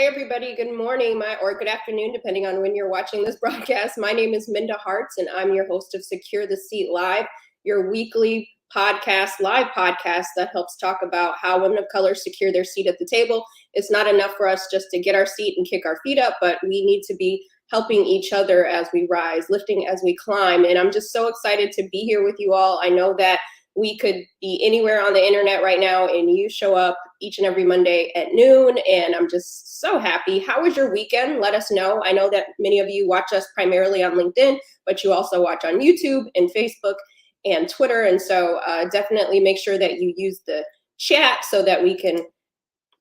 Hey everybody, good morning or good afternoon, depending on when you're watching this broadcast. My name is Minda Hartz and I'm your host of Secure the Seat Live, your weekly live podcast that helps talk about how women of color secure their seat at the table. It's not enough for us just to get our seat and kick our feet up, but we need to be helping each other as we rise, lifting as we climb. And I'm just so excited to be here with you all. I know that we could be anywhere on the internet right now and you show up each and every Monday at noon, and I'm just so happy. How was your weekend? Let us know. I know that many of you watch us primarily on LinkedIn, but you also watch on YouTube and Facebook and Twitter, and so definitely make sure that you use the chat so that we can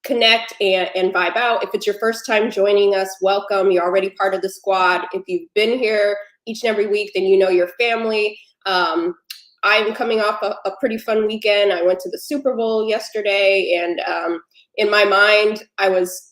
connect and vibe out. If it's your first time joining us, welcome. You're already part of the squad. If you've been here each and every week, then you know your family. I'm coming off a pretty fun weekend. I went to the Super Bowl yesterday, and in my mind, I was,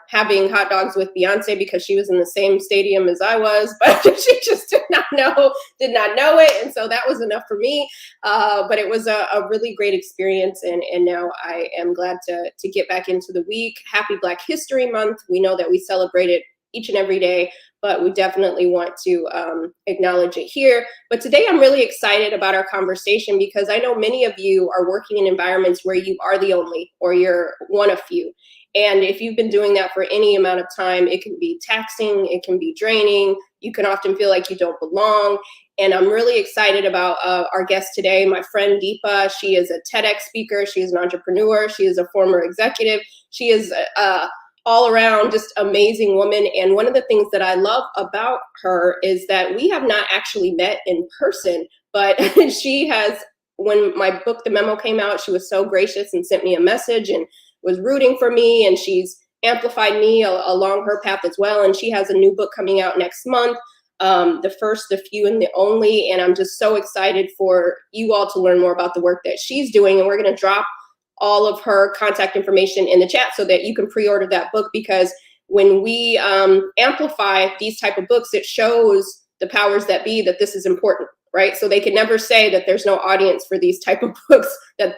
having hot dogs with Beyonce because she was in the same stadium as I was, but she just did not know it, and so that was enough for me. But it was a really great experience, and now I am glad to get back into the week. Happy Black History Month. We know that we celebrate it each and every day, but we definitely want to acknowledge it here. But today I'm really excited about our conversation because I know many of you are working in environments where you are the only or you're one of few. And if you've been doing that for any amount of time, it can be taxing, it can be draining. You can often feel like you don't belong. And I'm really excited about our guest today, my friend Deepa. She is a TEDx speaker. She is an entrepreneur. She is a former executive. She is all around just amazing woman. And one of the things that I love about her is that we have not actually met in person, but she has, when my book, The Memo, came out, she was so gracious and sent me a message and was rooting for me. And she's amplified me along her path as well. And she has a new book coming out next month, The First, the Few, and the Only. And I'm just so excited for you all to learn more about the work that she's doing. And we're going to drop all of her contact information in the chat so that you can pre-order that book, because when we amplify these type of books, it shows the powers that be that this is important, right? So they can never say that there's no audience for these type of books, that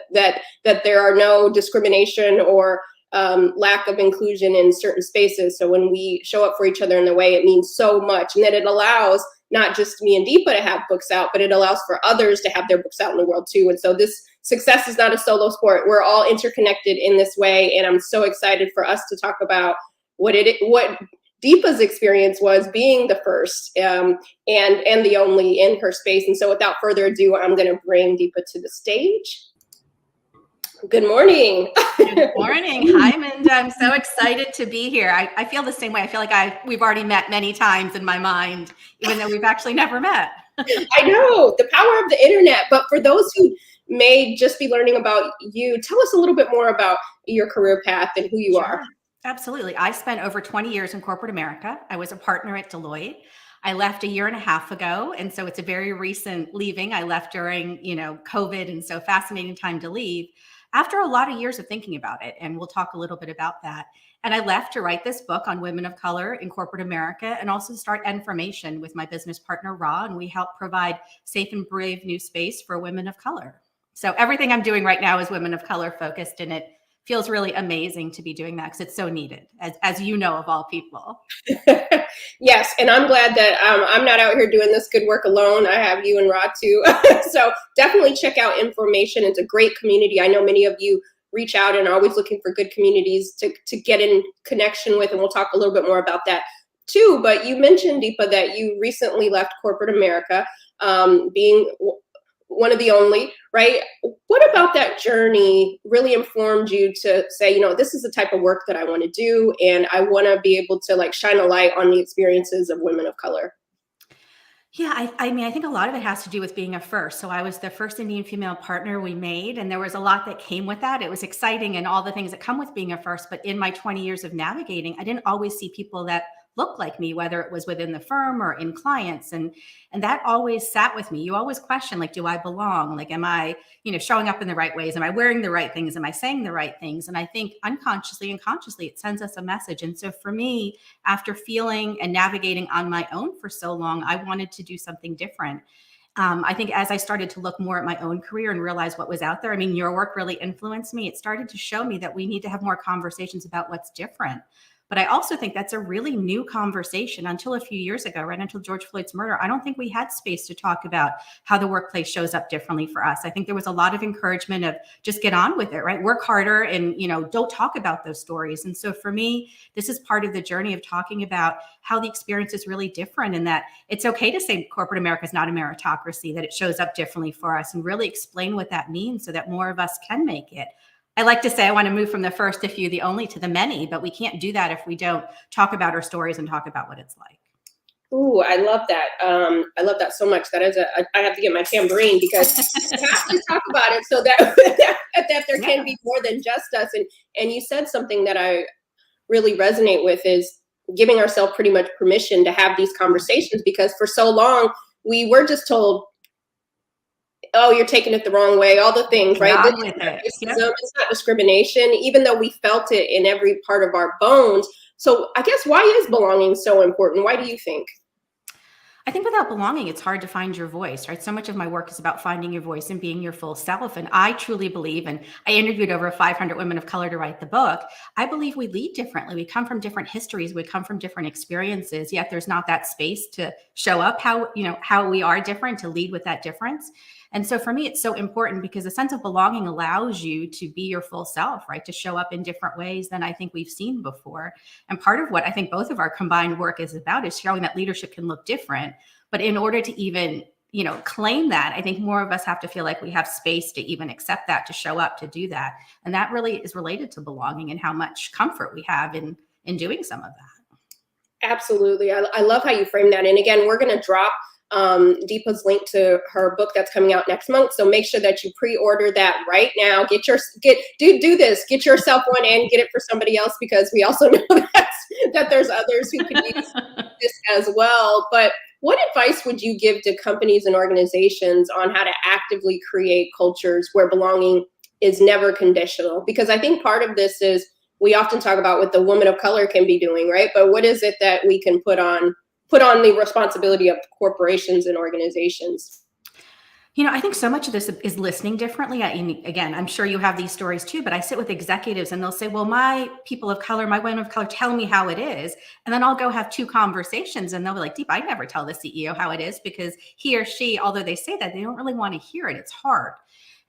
there are no discrimination or lack of inclusion in certain spaces. So when we show up for each other in the way, it means so much, and that it allows not just me and Deepa to have books out, but it allows for others to have their books out in the world too. And so this success is not a solo sport. We're all interconnected in this way. And I'm so excited for us to talk about what Deepa's experience was being the first and the only in her space. And so without further ado, I'm going to bring Deepa to the stage. Good morning. Good morning. Hi, Minda. I'm so excited to be here. I feel the same way. I feel like we've already met many times in my mind, even though we've actually never met. I know, the power of the internet. But for those who may just be learning about you, tell us a little bit more about your career path and who you are. Absolutely. I spent over 20 years in corporate America. I was a partner at Deloitte. I left a year and a half ago. And so it's a very recent leaving. I left during, COVID. And so fascinating time to leave after a lot of years of thinking about it. And we'll talk a little bit about that. And I left to write this book on women of color in corporate America and also start NFormation with my business partner, Ra. And we help provide safe and brave new space for women of color. So everything I'm doing right now is women of color focused, and it feels really amazing to be doing that because it's so needed, as you know, of all people. Yes, and I'm glad that I'm not out here doing this good work alone. I have you and Rod too. So definitely check out NFormation. It's a great community. I know many of you reach out and are always looking for good communities to get in connection with, and we'll talk a little bit more about that too. But you mentioned, Deepa, that you recently left corporate America, being one of the only, right? What about that journey really informed you to say, this is the type of work that I want to do, and I want to be able to shine a light on the experiences of women of color? Yeah, I think a lot of it has to do with being a first. So I was the first Indian female partner we made, and there was a lot that came with that. It was exciting and all the things that come with being a first. But in my 20 years of navigating, I didn't always see people that looked like me, whether it was within the firm or in clients. And that always sat with me. You always question, do I belong? Am I, showing up in the right ways? Am I wearing the right things? Am I saying the right things? And I think unconsciously and consciously, it sends us a message. And so for me, after feeling and navigating on my own for so long, I wanted to do something different. I think as I started to look more at my own career and realize what was out there, your work really influenced me. It started to show me that we need to have more conversations about what's different. But I also think that's a really new conversation. Until a few years ago, right, until George Floyd's murder, I don't think we had space to talk about how the workplace shows up differently for us. I think there was a lot of encouragement of just get on with it, right? Work harder and, don't talk about those stories. And so for me, this is part of the journey of talking about how the experience is really different, and that it's okay to say corporate America is not a meritocracy, that it shows up differently for us, and really explain what that means so that more of us can make it. I like to say I want to move from the first, the few, the only to the many, but we can't do that if we don't talk about our stories and talk about what it's like. Ooh, I love that. I love that so much. That is I have to get my tambourine because we have to talk about it so that that there can be more than just us. And you said something that I really resonate with, is giving ourselves pretty much permission to have these conversations, because for so long we were just told, oh, you're taking it the wrong way, all the things, right? It's not discrimination, even though we felt it in every part of our bones. So I guess, why is belonging so important? Why do you think? I think without belonging, it's hard to find your voice, right? So much of my work is about finding your voice and being your full self. And I truly believe, and I interviewed over 500 women of color to write the book, I believe we lead differently. We come from different histories. We come from different experiences, yet there's not that space to show up how we are different, to lead with that difference. And so for me, it's so important because a sense of belonging allows you to be your full self, right? To show up in different ways than I think we've seen before. And part of what I think both of our combined work is about is showing that leadership can look different. But in order to even, claim that, I think more of us have to feel like we have space to even accept that, to show up, to do that. And that really is related to belonging and how much comfort we have in doing some of that. Absolutely. I love how you frame that. And again, we're going to drop Deepa's link to her book that's coming out next month. So make sure that you pre-order that right now. Do this. Get yourself one and get it for somebody else, because we also know that there's others who can use this as well. But what advice would you give to companies and organizations on how to actively create cultures where belonging is never conditional? Because I think part of this is, we often talk about what the woman of color can be doing, right? But what is it that we can put on the responsibility of corporations and organizations? I think so much of this is listening differently. Again, I'm sure you have these stories too, but I sit with executives and they'll say, well, my people of color, my women of color tell me how it is. And then I'll go have two conversations and they'll be like, Deepa, I never tell the CEO how it is, because he or she, although they say that, they don't really want to hear it. It's hard.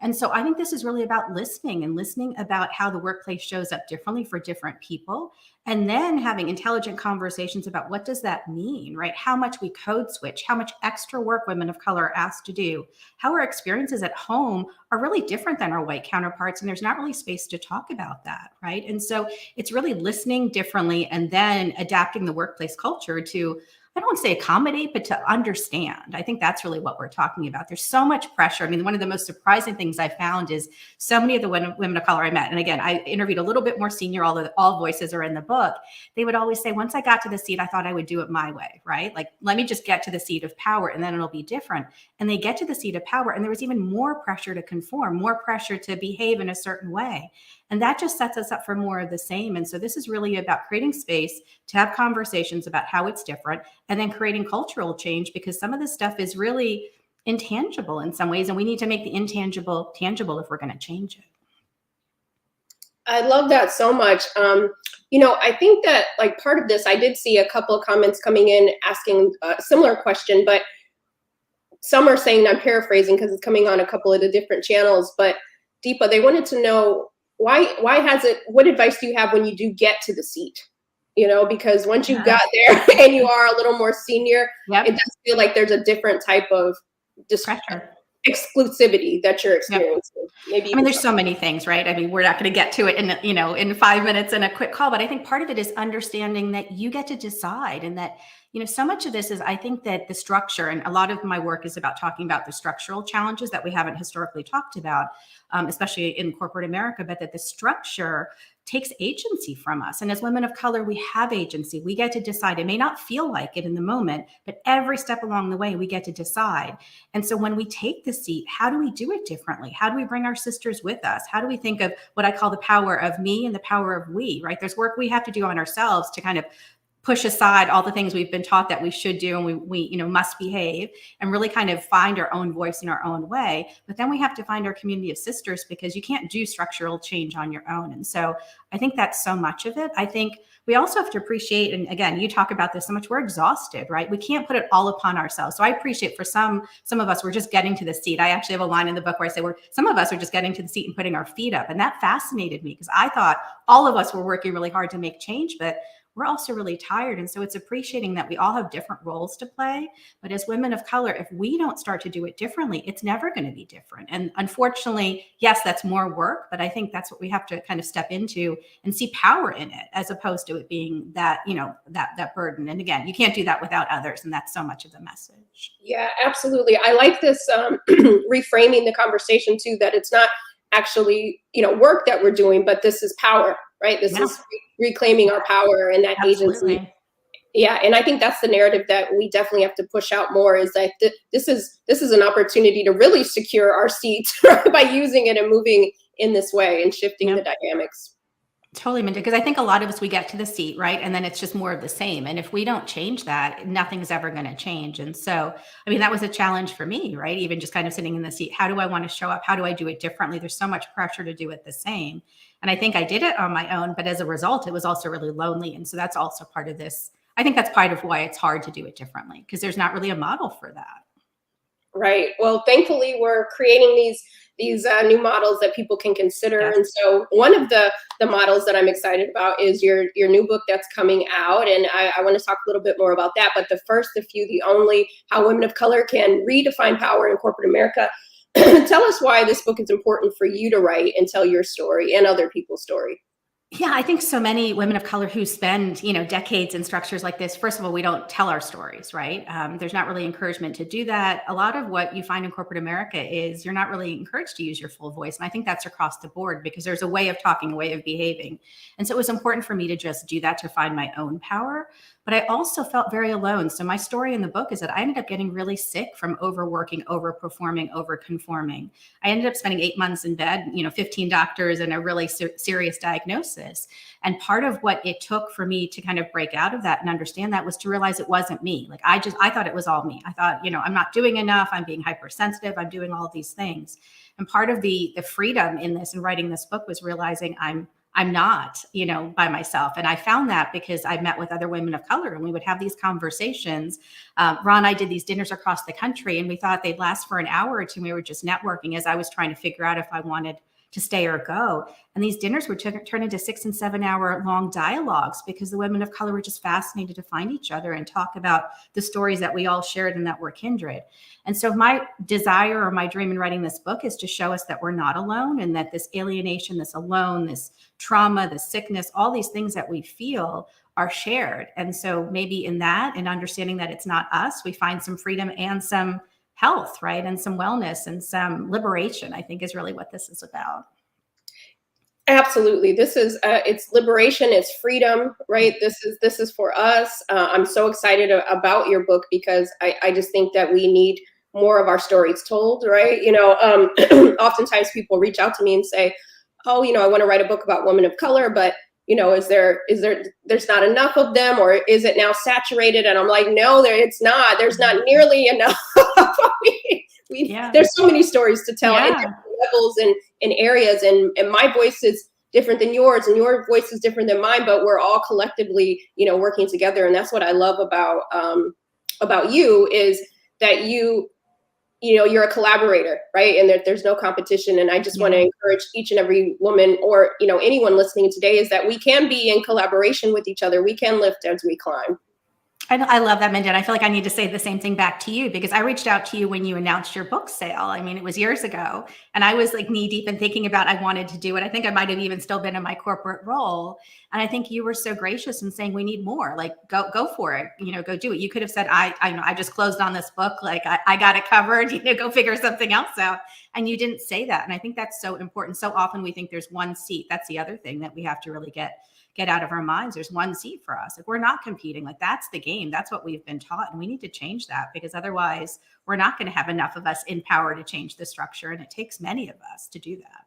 And so I think this is really about listening about how the workplace shows up differently for different people, and then having intelligent conversations about what does that mean, right? How much we code switch, how much extra work women of color are asked to do, how our experiences at home are really different than our white counterparts, and there's not really space to talk about that, right? And so it's really listening differently and then adapting the workplace culture to, I don't want to say accommodate, but to understand. I think that's really what we're talking about. There's so much pressure. I mean, one of the most surprising things I found is so many of the women of color I met, and again, I interviewed a little bit more senior, although all voices are in the book, they would always say, once I got to the seat, I thought I would do it my way, right? Like, let me just get to the seat of power and then it'll be different. And they get to the seat of power and there was even more pressure to conform, more pressure to behave in a certain way. And that just sets us up for more of the same. And so this is really about creating space to have conversations about how it's different, and then creating cultural change, because some of this stuff is really intangible in some ways, and we need to make the intangible tangible if we're going to change it. I love that so much. I think that, like, part of this, I did see a couple of comments coming in asking a similar question, but some are saying, I'm paraphrasing because it's coming on a couple of the different channels, but Deepa, they wanted to know, what advice do you have when you do get to the seat? Because once you've got there and you are a little more senior, It does feel like there's a different type of pressure, exclusivity that you're experiencing. Maybe there's so many things, right? I mean, we're not going to get to it in 5 minutes in a quick call, but I think part of it is understanding that you get to decide, and that, so much of this is, I think that the structure, and a lot of my work is about talking about the structural challenges that we haven't historically talked about, especially in corporate America, but that the structure takes agency from us. And as women of color, we have agency. We get to decide. It may not feel like it in the moment, but every step along the way, we get to decide. And so when we take the seat, how do we do it differently? How do we bring our sisters with us? How do we think of what I call the power of me and the power of we, right? There's work we have to do on ourselves to kind of push aside all the things we've been taught that we should do and we must behave, and really kind of find our own voice in our own way. But then we have to find our community of sisters, because you can't do structural change on your own. And so I think that's so much of it. I think we also have to appreciate, and again, you talk about this so much, we're exhausted, right? We can't put it all upon ourselves. So I appreciate for some of us, we're just getting to the seat. I actually have a line in the book where I say some of us are just getting to the seat and putting our feet up. And that fascinated me, because I thought all of us were working really hard to make change, but we're also really tired. And so it's appreciating that we all have different roles to play. But as women of color, if we don't start to do it differently, it's never going to be different. And unfortunately, yes, that's more work, but I think that's what we have to kind of step into and see power in it, as opposed to it being that, that burden. And again, you can't do that without others. And that's so much of the message. Yeah, absolutely. I like this reframing the conversation too, that it's not actually, work that we're doing, but this is power, right? This is reclaiming our power and that agency. Yeah. And I think that's the narrative that we definitely have to push out more, is that this is an opportunity to really secure our seats, right, by using it and moving in this way and shifting the dynamics. Totally, Minda, because I think a lot of us, we get to the seat, right? And then it's just more of the same. And if we don't change that, nothing's ever going to change. And so, I mean, that was a challenge for me, right? Even just kind of sitting in the seat. How do I want to show up? How do I do it differently? There's so much pressure to do it the same. And I think I did it on my own, but as a result, it was also really lonely. And so that's also part of this. I think that's part of why it's hard to do it differently, because there's not really a model for that. Right. Well, thankfully, we're creating these new models that people can consider. Yes. And so one of the models that I'm excited about is your new book that's coming out. And I want to talk a little bit more about that. But the first, the few, the only, how women of color can redefine power in corporate America. Tell us why this book is important for you to write and tell your story and other people's story. Yeah, I think so many women of color who spend, decades in structures like this, first of all, we don't tell our stories, right? There's not really encouragement to do that. A lot of what you find in corporate America is you're not really encouraged to use your full voice. And I think that's across the board, because there's a way of talking, a way of behaving. And so it was important for me to just do that, to find my own power. But I also felt very alone. So my story in the book is that I ended up getting really sick from overworking, overperforming, overconforming. I ended up spending 8 months in bed, 15 doctors and a really serious diagnosis. And part of what it took for me to kind of break out of that and understand that was to realize it wasn't me. Like I thought it was all me. I thought, I'm not doing enough. I'm being hypersensitive. I'm doing all of these things. And part of the freedom in this and writing this book was realizing I'm not, by myself. And I found that because I met with other women of color and we would have these conversations. Ron and I did these dinners across the country, and we thought they'd last for an hour or two. We were just networking as I was trying to figure out if I wanted to stay or go. And these dinners would turn into 6 and 7 hour long dialogues, because the women of color were just fascinated to find each other and talk about the stories that we all shared and that were kindred. And so my desire or my dream in writing this book is to show us that we're not alone, and that this alienation, this alone, this trauma, this sickness, all these things that we feel are shared. And so maybe in that, and understanding that it's not us, we find some freedom and some health, right? And some wellness and some liberation, I think, is really what this is about. Absolutely. This is it's liberation, it's freedom, right? This is for us. I'm so excited about your book, because I just think that we need more of our stories told, right? Oftentimes people reach out to me and say, oh, I want to write a book about women of color, but there's not enough of them, or is it now saturated? And I'm like, no, it's not. There's not nearly enough. There's so many stories to tell at different levels and areas, and my voice is different than yours, and your voice is different than mine, but we're all collectively, working together. And that's what I love about you, is that you're a collaborator, right? And there's no competition. And I just want to encourage each and every woman, or, anyone listening today, is that we can be in collaboration with each other. We can lift as we climb. I love that, Minda. I feel like I need to say the same thing back to you, because I reached out to you when you announced your book sale. I mean, it was years ago, and I was like knee deep in thinking about, I wanted to do it. I think I might have even still been in my corporate role. And I think you were so gracious in saying, we need more, like, go for it, go do it. You could have said, I just closed on this book. Like I got it covered, go figure something else out. And you didn't say that. And I think that's so important. So often we think there's one seat. That's the other thing that we have to really get out of our minds. There's one seat for us. Like, we're not competing. Like, that's the game. That's what we've been taught. And we need to change that, because otherwise we're not going to have enough of us in power to change the structure. And it takes many of us to do that.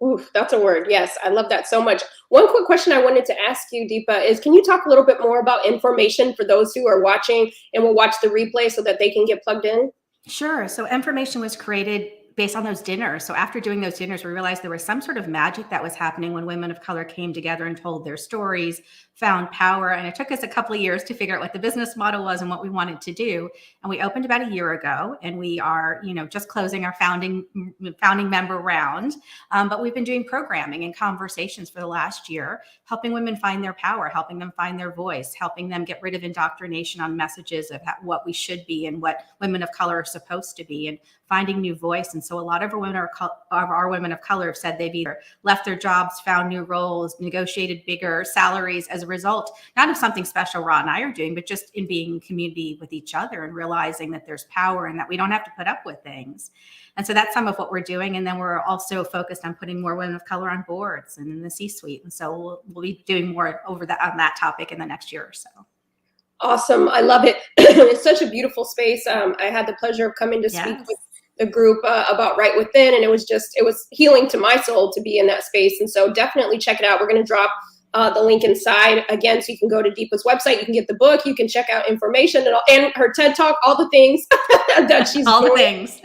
Oof, that's a word. Yes, I love that so much. One quick question I wanted to ask you, Deepa, is can you talk a little bit more about NFormation for those who are watching and will watch the replay so that they can get plugged in? Sure. So NFormation was created based on those dinners. So after doing those dinners, we realized there was some sort of magic that was happening when women of color came together and told their stories, found power. And it took us a couple of years to figure out what the business model was and what we wanted to do. And we opened about a year ago, and we are, just closing our founding member round. But we've been doing programming and conversations for the last year, helping women find their power, helping them find their voice, helping them get rid of indoctrination on messages of what we should be and what women of color are supposed to be, and finding new voice. And so a lot of our women of color have said they've either left their jobs, found new roles, negotiated bigger salaries as a result, not of something special Ra and I are doing, but just in being in community with each other and realizing that there's power and that we don't have to put up with things. And so that's some of what we're doing. And then we're also focused on putting more women of color on boards and in the C-suite. And so we'll be doing more on that topic in the next year or so. Awesome. I love it. It's such a beautiful space. I had the pleasure of coming to speak with the group about Right Within, and it was healing to my soul to be in that space. And so definitely check it out. We're going to drop the link inside again, so you can go to Deepa's website. You can get the book. You can check out information and her TED Talk, all the things that she's all doing. The things.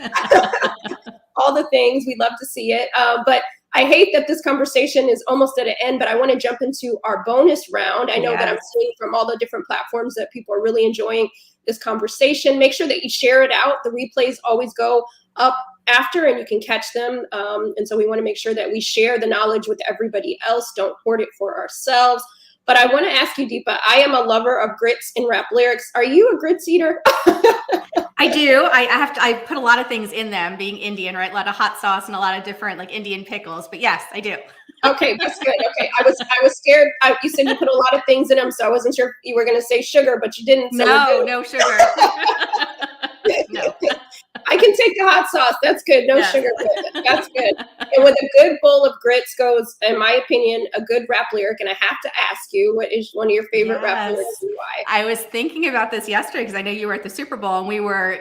All the things. We'd love to see it. But I hate that this conversation is almost at an end, but I want to jump into our bonus round. I know that I'm seeing from all the different platforms that people are really enjoying this conversation. Make sure that you share it out. The replays always go up after and you can catch them. And so we want to make sure that we share the knowledge with everybody else. Don't hoard it for ourselves. But I want to ask you, Deepa, I am a lover of grits and rap lyrics. Are you a grits eater? I do. I put a lot of things in them, being Indian, right? A lot of hot sauce and a lot of different Indian pickles. But yes, I do. Okay, that's good. Okay, I was scared. You said you put a lot of things in them, so I wasn't sure if you were going to say sugar, but you didn't. So no sugar. No. I can take the hot sauce. That's good. No sugar. That's good. And with a good bowl of grits goes, in my opinion, a good rap lyric. And I have to ask you, what is one of your favorite rap lyrics and why? I was thinking about this yesterday because I know you were at the Super Bowl and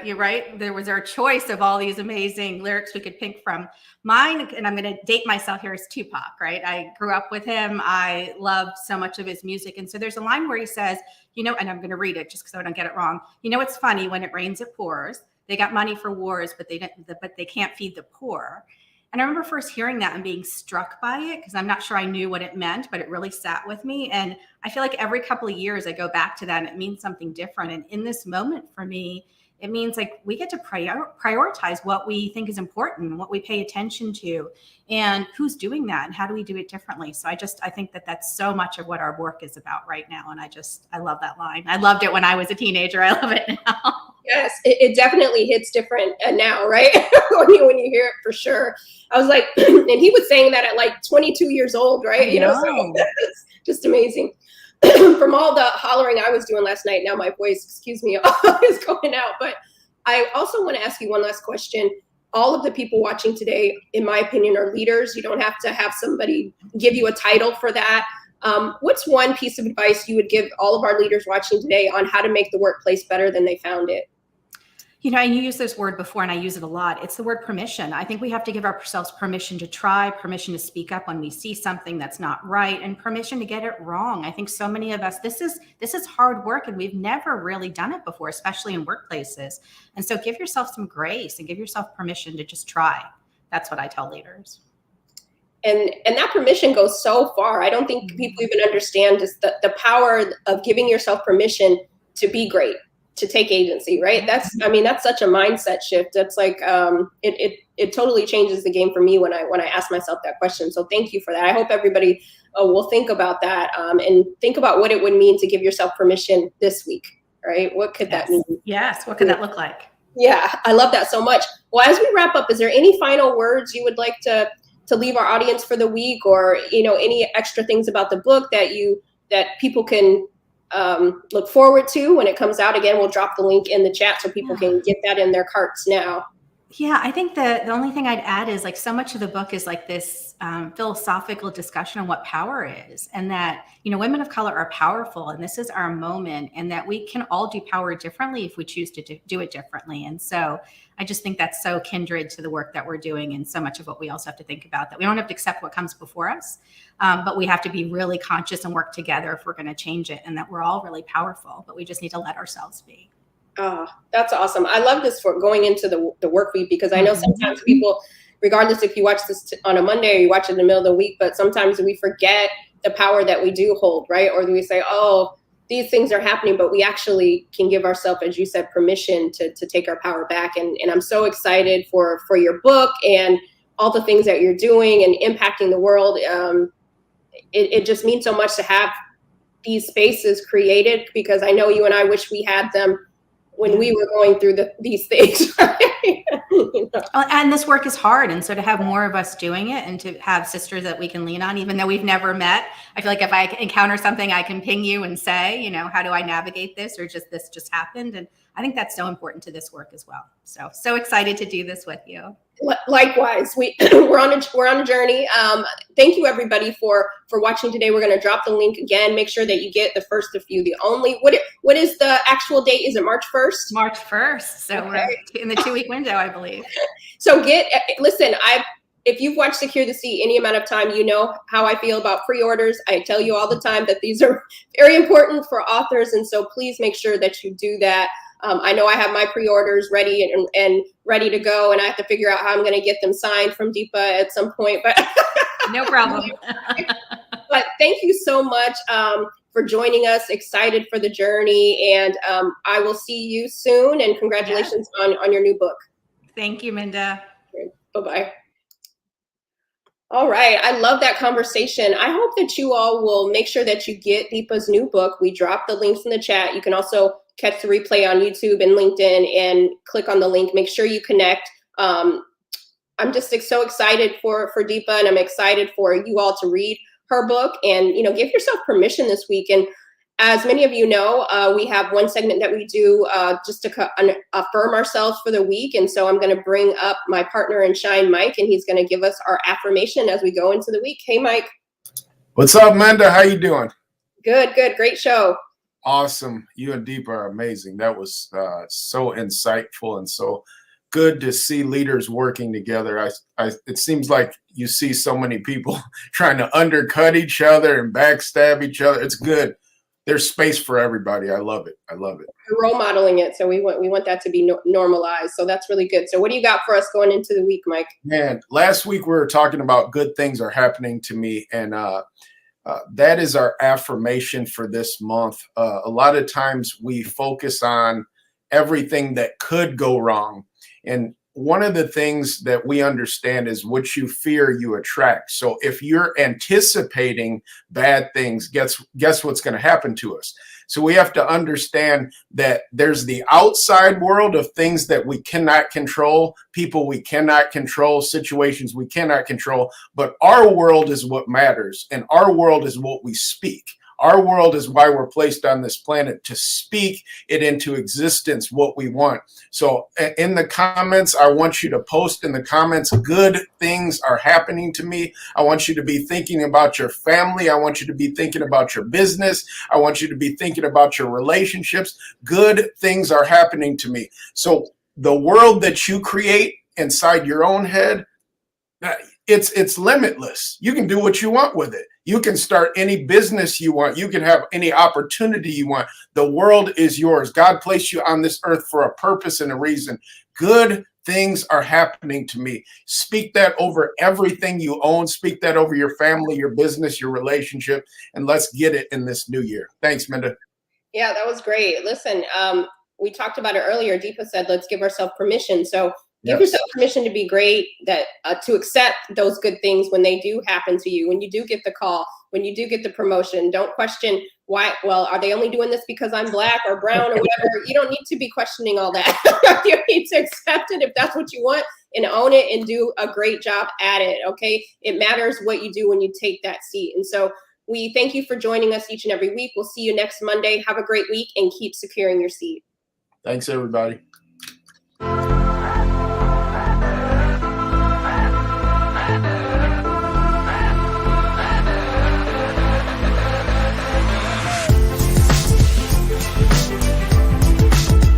you're right. There was our choice of all these amazing lyrics we could pick from. Mine, and I'm going to date myself here, is Tupac, right? I grew up with him. I loved so much of his music. And so there's a line where he says, and I'm going to read it just because I don't get it wrong. It's funny, when it rains, it pours. They got money for wars, but they can't feed the poor. And I remember first hearing that and being struck by it because I'm not sure I knew what it meant, but it really sat with me. And I feel like every couple of years I go back to that and it means something different. And in this moment for me, it means we get to prioritize what we think is important, what we pay attention to, and who's doing that and how do we do it differently. So I think that that's so much of what our work is about right now. And I love that line. I loved it when I was a teenager. I love it now. Yes, it definitely hits different now, right? when you hear it, for sure. I was like, and he was saying that at 22 years old, right? So it's just amazing. From all the hollering I was doing last night, now my voice, excuse me, is going out. But I also want to ask you one last question. All of the people watching today, in my opinion, are leaders. You don't have to have somebody give you a title for that. What's one piece of advice you would give all of our leaders watching today on how to make the workplace better than they found it? And you used this word before, and I use it a lot. It's the word permission. I think we have to give ourselves permission to try, permission to speak up when we see something that's not right, and permission to get it wrong. I think so many of us, this is hard work, and we've never really done it before, especially in workplaces. And so give yourself some grace and give yourself permission to just try. That's what I tell leaders. And that permission goes so far. I don't think people even understand just the power of giving yourself permission to be great, to take agency, right? That's such a mindset shift. That's it totally changes the game for me when I ask myself that question. So thank you for that. I hope everybody will think about that and think about what it would mean to give yourself permission this week, right? What could that mean? Yes. What could that look like? Yeah, I love that so much. Well, as we wrap up, is there any final words you would like to leave our audience for the week, or any extra things about the book that people can look forward to when it comes out? Again, we'll drop the link in the chat so people can get that in their carts now. Yeah, I think the only thing I'd add is like so much of the book is like this philosophical discussion on what power is, and that, you know, women of color are powerful and this is our moment, and that we can all do power differently if we choose to do it differently. And so I just think that's so kindred to the work that we're doing, and so much of what we also have to think about, that we don't have to accept what comes before us, but we have to be really conscious and work together if we're going to change it, and that we're all really powerful, but we just need to let ourselves be. Oh, that's awesome. I love this for going into the work week, because I know sometimes people, regardless if you watch this on a Monday or you watch it in the middle of the week, but sometimes we forget the power that we do hold, right? Or we say, oh, these things are happening, but we actually can give ourselves, as you said, permission to take our power back. And I'm so excited for your book and all the things that you're doing and impacting the world. It just means so much to have these spaces created, because I know you and I wish we had them when we were going through these things. You know? And this work is hard. And so to have more of us doing it, and to have sisters that we can lean on, even though we've never met, I feel like if I encounter something, I can ping you and say, you know, how do I navigate this? Or just, this just happened. And I think that's so important to this work as well. So excited to do this with you. Likewise, we're on a journey. Thank you everybody for watching today. We're going to drop the link again. Make sure that you get the first of few. The only what is the actual date? Is it March 1st? March 1st. So okay. We're in the 2-week window, I believe. So listen. If you've watched Secure the Seat any amount of time, you know how I feel about pre-orders. I tell you all the time that these are very important for authors, and so please make sure that you do that. I know I have my pre-orders ready and ready to go, and I have to figure out how I'm going to get them signed from Deepa at some point. But no problem. But thank you so much for joining us. Excited for the journey, and I will see you soon. And congratulations on your new book. Thank you, Minda. Bye-bye. All right. I love that conversation. I hope that you all will make sure that you get Deepa's new book. We dropped the links in the chat. You can also catch the replay on YouTube and LinkedIn and click on the link. Make sure you connect. I'm just so excited for Deepa, and I'm excited for you all to read her book, and, you know, give yourself permission this week. And as many of you know, we have one segment that we do just to affirm ourselves for the week. And so I'm going to bring up my partner in Shine, Mike, and he's going to give us our affirmation as we go into the week. Hey, Mike. What's up, Minda? How you doing? Good. Great show. Awesome. You and Deepa are amazing. That was so insightful and so good to see leaders working together. It seems like you see so many people trying to undercut each other and backstab each other. It's good. There's space for everybody. I love it. We're role modeling it, so we want that to be normalized. So that's really good. So what do you got for us going into the week, Mike? Man, last week we were talking about good things are happening to me, and that is our affirmation for this month. A lot of times we focus on everything that could go wrong, and one of the things that we understand is what you fear, you attract. So if you're anticipating bad things, guess what's going to happen to us? So we have to understand that there's the outside world of things that we cannot control, people we cannot control, situations we cannot control, but our world is what matters, and our world is what we speak. Our world is why we're placed on this planet, to speak it into existence, what we want. So in the comments, I want you to post in the comments, good things are happening to me. I want you to be thinking about your family. I want you to be thinking about your business. I want you to be thinking about your relationships. Good things are happening to me. So the world that you create inside your own head, it's limitless. You can do what you want with it. You can start any business you want. You can have any opportunity you want. The world is yours. God placed you on this earth for a purpose and a reason. Good things are happening to me. Speak that over everything you own. Speak that over your family, your business, your relationship, and let's get it in this new year. Thanks, Minda. Yeah, that was great. Listen, we talked about it earlier. Deepa said, let's give ourselves permission. So give yourself permission to be great, that to accept those good things when they do happen to you, when you do get the call, when you do get the promotion. Don't question why. Well, are they only doing this because I'm Black or brown or whatever? You don't need to be questioning all that. You need to accept it if that's what you want, and own it and do a great job at it. Okay. It matters what you do when you take that seat. And so we thank you for joining us each and every week. We'll see you next Monday. Have a great week and keep securing your seat. Thanks, everybody.